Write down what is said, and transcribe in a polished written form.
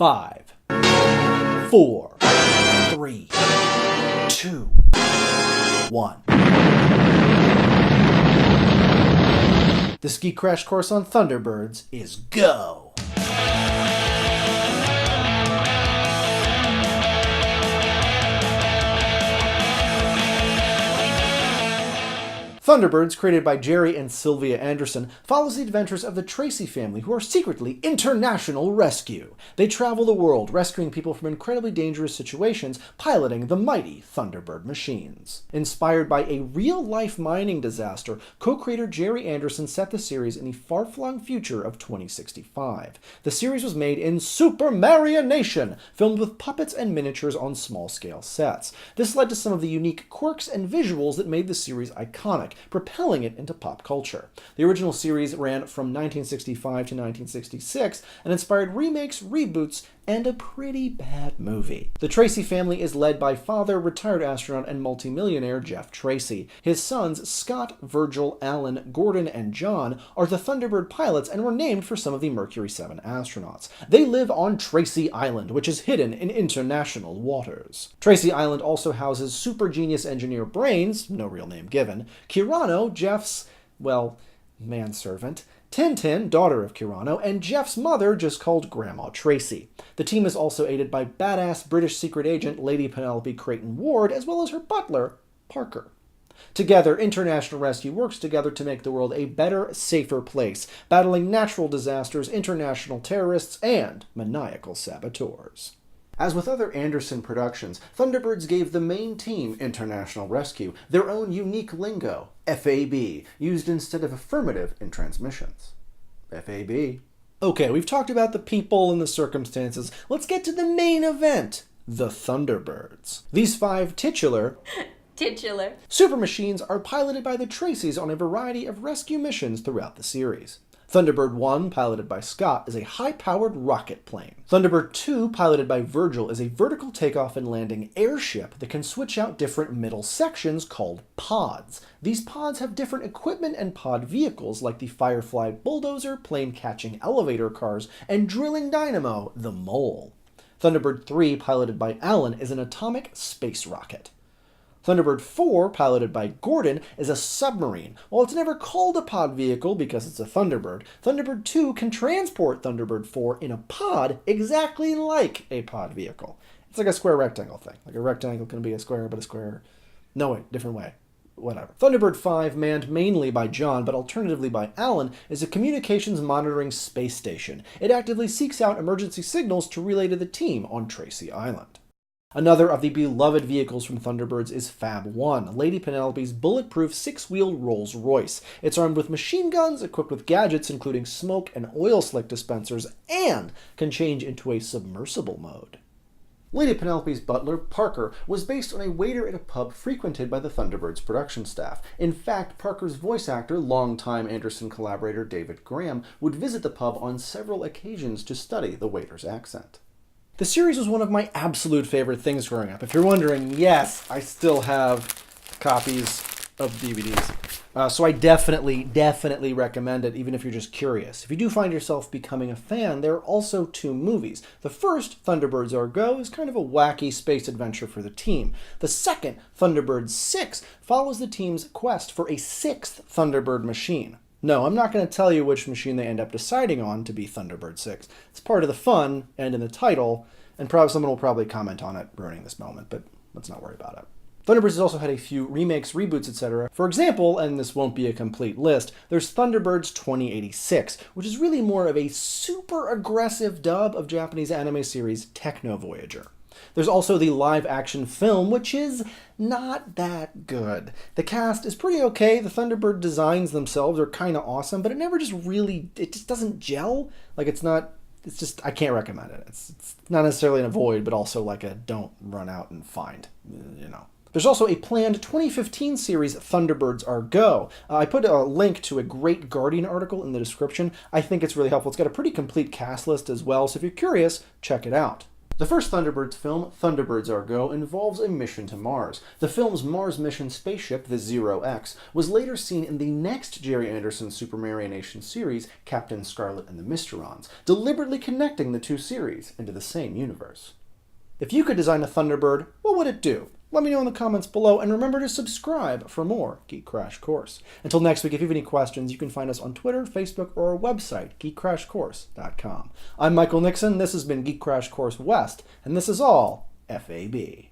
5, 4, 3, 2, 1. This Geek Crash Course on Thunderbirds is go! Thunderbirds, created by Jerry and Sylvia Anderson, follows the adventures of the Tracy family, who are secretly international rescue. They travel the world, rescuing people from incredibly dangerous situations, piloting the mighty Thunderbird machines. Inspired by a real-life mining disaster, co-creator Jerry Anderson set the series in the far-flung future of 2065. The series was made in Super Marionation, filmed with puppets and miniatures on small-scale sets. This led to some of the unique quirks and visuals that made the series iconic, propelling it into pop culture. The original series ran from 1965 to 1966 and inspired remakes, reboots, and a pretty bad movie. The Tracy family is led by father, retired astronaut, and multimillionaire Jeff Tracy. His sons, Scott, Virgil, Alan, Gordon, and John, are the Thunderbird pilots and were named for some of the Mercury 7 astronauts. They live on Tracy Island, which is hidden in international waters. Tracy Island also houses super genius engineer Brains, no real name given, Kirano, Jeff's, well, manservant, Tintin, daughter of Kirano, and Jeff's mother, just called Grandma Tracy. The team is also aided by badass British secret agent Lady Penelope Creighton Ward, as well as her butler, Parker. Together, International Rescue works together to make the world a better, safer place, battling natural disasters, international terrorists, and maniacal saboteurs. As with other Anderson productions, Thunderbirds gave the main team, International Rescue, their own unique lingo, FAB, used instead of affirmative in transmissions. FAB. Okay, we've talked about the people and the circumstances. Let's get to the main event, the Thunderbirds. These 5 titular super machines are piloted by the Tracys on a variety of rescue missions throughout the series. Thunderbird 1, piloted by Scott, is a high-powered rocket plane. Thunderbird 2, piloted by Virgil, is a vertical takeoff and landing airship that can switch out different middle sections called pods. These pods have different equipment and pod vehicles like the Firefly bulldozer, plane-catching elevator cars, and drilling dynamo, the Mole. Thunderbird 3, piloted by Alan, is an atomic space rocket. Thunderbird 4, piloted by Gordon, is a submarine. While it's never called a pod vehicle because it's a Thunderbird, Thunderbird 2 can transport Thunderbird 4 in a pod exactly like a pod vehicle. It's like a square rectangle thing. Like a rectangle can be a square, but a square... No, wait, different way. Whatever. Thunderbird 5, manned mainly by John, but alternatively by Alan, is a communications monitoring space station. It actively seeks out emergency signals to relay to the team on Tracy Island. Another of the beloved vehicles from Thunderbirds is Fab 1, Lady Penelope's bulletproof 6-wheeled Rolls-Royce. It's armed with machine guns, equipped with gadgets including smoke and oil slick dispensers, and can change into a submersible mode. Lady Penelope's butler, Parker, was based on a waiter at a pub frequented by the Thunderbirds production staff. In fact, Parker's voice actor, longtime Anderson collaborator David Graham, would visit the pub on several occasions to study the waiter's accent. The series was one of my absolute favorite things growing up. If you're wondering, yes, I still have copies of DVDs. So I definitely recommend it, even if you're just curious. If you do find yourself becoming a fan, there are also 2 movies. The first, Thunderbirds Are Go, is kind of a wacky space adventure for the team. The second, Thunderbirds 6, follows the team's quest for a 6th Thunderbird machine. No, I'm not going to tell you which machine they end up deciding on to be Thunderbird 6. It's part of the fun, and in the title, and someone will probably comment on it ruining this moment, but let's not worry about it. Thunderbirds has also had a few remakes, reboots, etc. For example, and this won't be a complete list, there's Thunderbirds 2086, which is really more of a super aggressive dub of Japanese anime series Techno Voyager. There's also the live-action film, which is not that good. The cast is pretty okay. The Thunderbird designs themselves are kind of awesome, but it just doesn't gel. Like, I can't recommend it. It's not necessarily an avoid, but also like a don't run out and find, you know. There's also a planned 2015 series, Thunderbirds Are Go. I put a link to a great Guardian article in the description. I think it's really helpful. It's got a pretty complete cast list as well, so if you're curious, check it out. The first Thunderbirds film, Thunderbirds Go, involves a mission to Mars. The film's Mars mission spaceship, the Zero-X, was later seen in the next Jerry Anderson Supermarionation series, Captain Scarlet and the Mysterons, deliberately connecting the two series into the same universe. If you could design a Thunderbird, what would it do? Let me know in the comments below, and remember to subscribe for more Geek Crash Course. Until next week, if you have any questions, you can find us on Twitter, Facebook, or our website, geekcrashcourse.com. I'm Michael Nixon, this has been Geek Crash Course West, and this is all FAB.